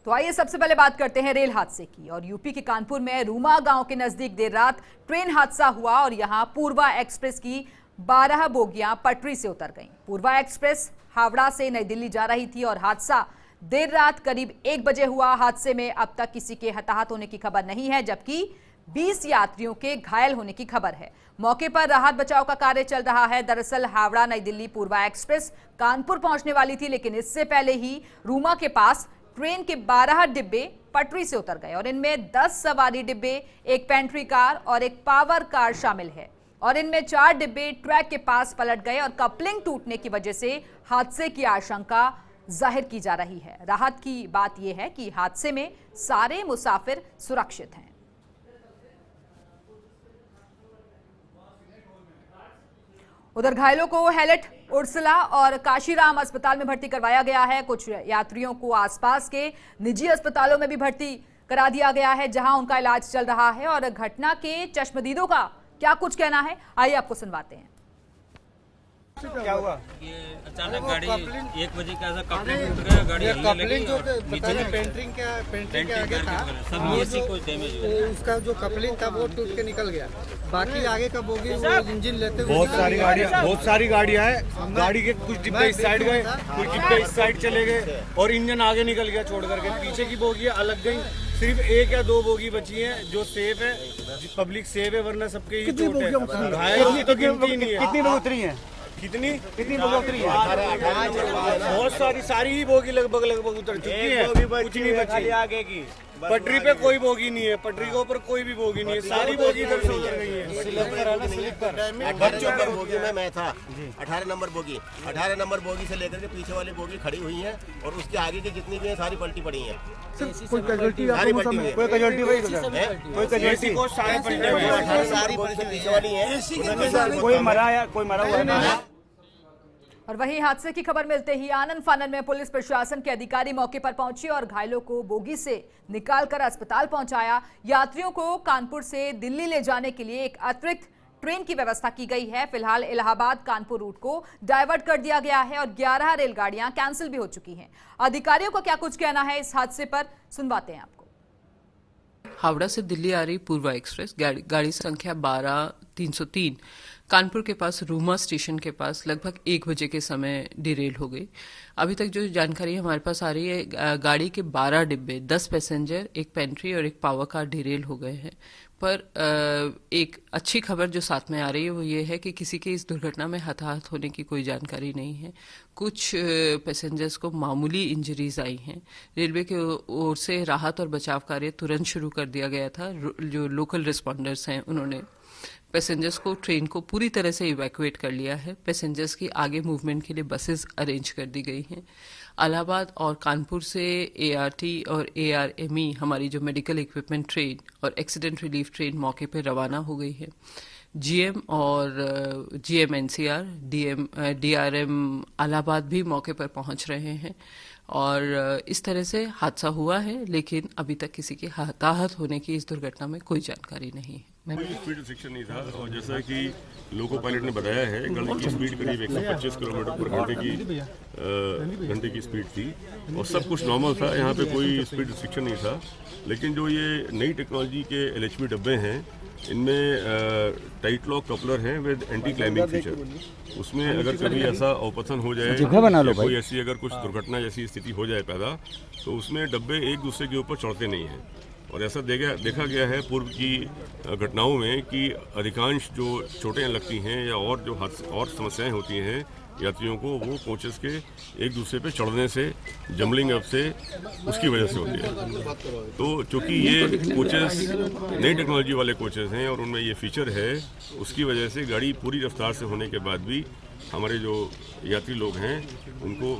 तो आइए सबसे पहले बात करते हैं रेल हादसे की। और यूपी के कानपुर में रूमा गांव के नजदीक देर रात ट्रेन हादसा हुआ और यहां पूर्वा एक्सप्रेस की 12 बोगियां पटरी से उतर गईं। पूर्वा एक्सप्रेस हावड़ा से नई दिल्ली जा रही थी और हादसा देर रात करीब 1 बजे हुआ। हादसे में अब तक किसी के हताहत होने की खबर नहीं है, जबकि 20 यात्रियों के घायल होने की खबर है। मौके पर राहत बचाव का कार्य चल रहा है। दरअसल हावड़ा नई दिल्ली पूर्वा एक्सप्रेस कानपुर पहुंचने वाली थी, लेकिन इससे पहले ही रूमा के पास ट्रेन के 12 डिब्बे पटरी से उतर गए और इनमें 10 सवारी डिब्बे, एक पेंट्री कार और एक पावर कार शामिल है। और इनमें 4 डिब्बे ट्रैक के पास पलट गए और कपलिंग टूटने की वजह से हादसे की आशंका जाहिर की जा रही है। राहत की बात यह है कि हादसे में सारे मुसाफिर सुरक्षित हैं। उधर घायलों को हैलेट, उर्सला और काशीराम अस्पताल में भर्ती करवाया गया है। कुछ यात्रियों को आसपास के निजी अस्पतालों में भी भर्ती करा दिया गया है, जहां उनका इलाज चल रहा है। और घटना के चश्मदीदों का क्या कुछ कहना है, आइए आपको सुनवाते हैं। क्या हुआ? ये अचानक गाड़ी 1 बजे का ऐसा कपलिंग टूट गया, गाड़ी कपलिंग जो पेंटिंग के आगे था सब एसी को डैमेज हुआ। उसका जो कपलिंग था वो टूट के निकल गया। बाकी आगे का बोगी वो इंजन लेते हुए बहुत सारी गाड़ियां हैं। गाड़ी के कुछ डिब्बे इस साइड गए, कुछ डिब्बे इस साइड चले गए और इंजन आगे निकल गया छोड़ करके। पीछे की बोगी अलग गई, सिर्फ 1 या 2 बोगी बची हैं जो सेफ है, पब्लिक सेफ है, वरना सबके ही चोट है। घायल तो गिनती नहीं है। कितनी लोग उतरी हैं? कितनी बोगी उतरी है? बहुत सारी ही बोगी लगभग उतर चुकी है, कुछ नहीं बची आगे की। पटरी पे कोई बोगी नहीं है, पटरी के ऊपर कोई भी बोगी नहीं है, सारी बोगी इधर से उतर गई है। बच्चों पर बोगी में मैं था 18 नंबर बोगी। 18 नंबर बोगी से लेकर के पीछे वाली बोगी खड़ी हुई है और उसके आगे की जितनी भी है सारी पलटी पड़ी है। कोई कैजुअल्टी सारी पलटी हुई है। कोई कैजुअल्टी हुई? कोई कैजुअल्टी को सारे पलटे हुए हैं। 18 सारी बोगी से पीछे वाली है। कोई मरा या कोई मरा हुआ नहीं? और वहीं हादसे की खबर मिलते ही आनन फानन में पुलिस प्रशासन के अधिकारी मौके पर पहुंचे और घायलों को बोगी से निकालकर अस्पताल पहुंचाया। यात्रियों को कानपुर से दिल्ली ले जाने के लिए एक अतिरिक्त ट्रेन की व्यवस्था की गई है। फिलहाल इलाहाबाद कानपुर रूट को डाइवर्ट कर दिया गया है और 11 रेलगाड़ियां कैंसिल भी हो चुकी हैं। अधिकारियों का क्या कुछ कहना है इस हादसे पर, सुनवाते हैं आपको। हावड़ा से दिल्ली आ रही पूर्वा एक्सप्रेस गाड़ी संख्या 12303 कानपुर के पास रूमा स्टेशन के पास लगभग 1 बजे के समय डिरेल हो गई। अभी तक जो जानकारी हमारे पास आ रही है, गाड़ी के 12 डिब्बे, 10 पैसेंजर, एक पेंट्री और एक पावर कार डिरेल हो गए हैं। पर एक अच्छी खबर जो साथ में आ रही है वो ये है कि किसी के इस दुर्घटना में हताहत होने की कोई जानकारी नहीं है। कुछ पैसेंजर्स को मामूली इंजरीज आई हैं। रेलवे की ओर से राहत और बचाव कार्य तुरंत शुरू कर दिया गया था। जो लोकल रिस्पॉन्डर्स हैं उन्होंने पैसेंजर्स को, ट्रेन को पूरी तरह से इवैक्यूएट कर लिया है। पैसेंजर्स की आगे मूवमेंट के लिए बसेस अरेंज कर दी गई हैं। इलाहाबाद और कानपुर से ART और ARME हमारी जो मेडिकल इक्विपमेंट ट्रेन और एक्सीडेंट रिलीफ ट्रेन मौके पर रवाना हो गई है। GM और GM NCR, DRM इलाहाबाद भी मौके पर पहुंच रहे हैं और इस तरह से हादसा हुआ है, लेकिन अभी तक किसी की हताहत होने की इस दुर्घटना में कोई जानकारी नहीं है। स्पीड रिस्ट्रिक्शन नहीं था और जैसा कि लोको पायलट ने बताया है, गाड़ी की स्पीड करीब 125 किलोमीटर पर घंटे की स्पीड थी और सब कुछ नॉर्मल था। यहाँ पे कोई स्पीड रिस्ट्रिक्शन नहीं था। लेकिन जो ये नई टेक्नोलॉजी के LHB डब्बे हैं, इनमें टाइट लॉक कपलर हैं विद एंटी क्लाइंबिंग फीचर। उसमें अगर कभी ऐसा अवपतन हो जाए या कोई ऐसी अगर कुछ दुर्घटना जैसी स्थिति हो जाए पैदा, तो उसमें डब्बे एक दूसरे के ऊपर चढ़ते नहीं हैं। और ऐसा देखा गया है पूर्व की घटनाओं में कि अधिकांश जो चोटें लगती हैं या और जो और समस्याएं होती हैं यात्रियों को, वो कोचेस के एक दूसरे पे चढ़ने से, जम्बलिंग अप से, उसकी वजह से होती है। तो चूँकि ये कोचेस नई टेक्नोलॉजी वाले कोचेस हैं और उनमें ये फीचर है, उसकी वजह से गाड़ी पूरी रफ्तार से होने के बाद भी हमारे जो यात्री लोग हैं उनको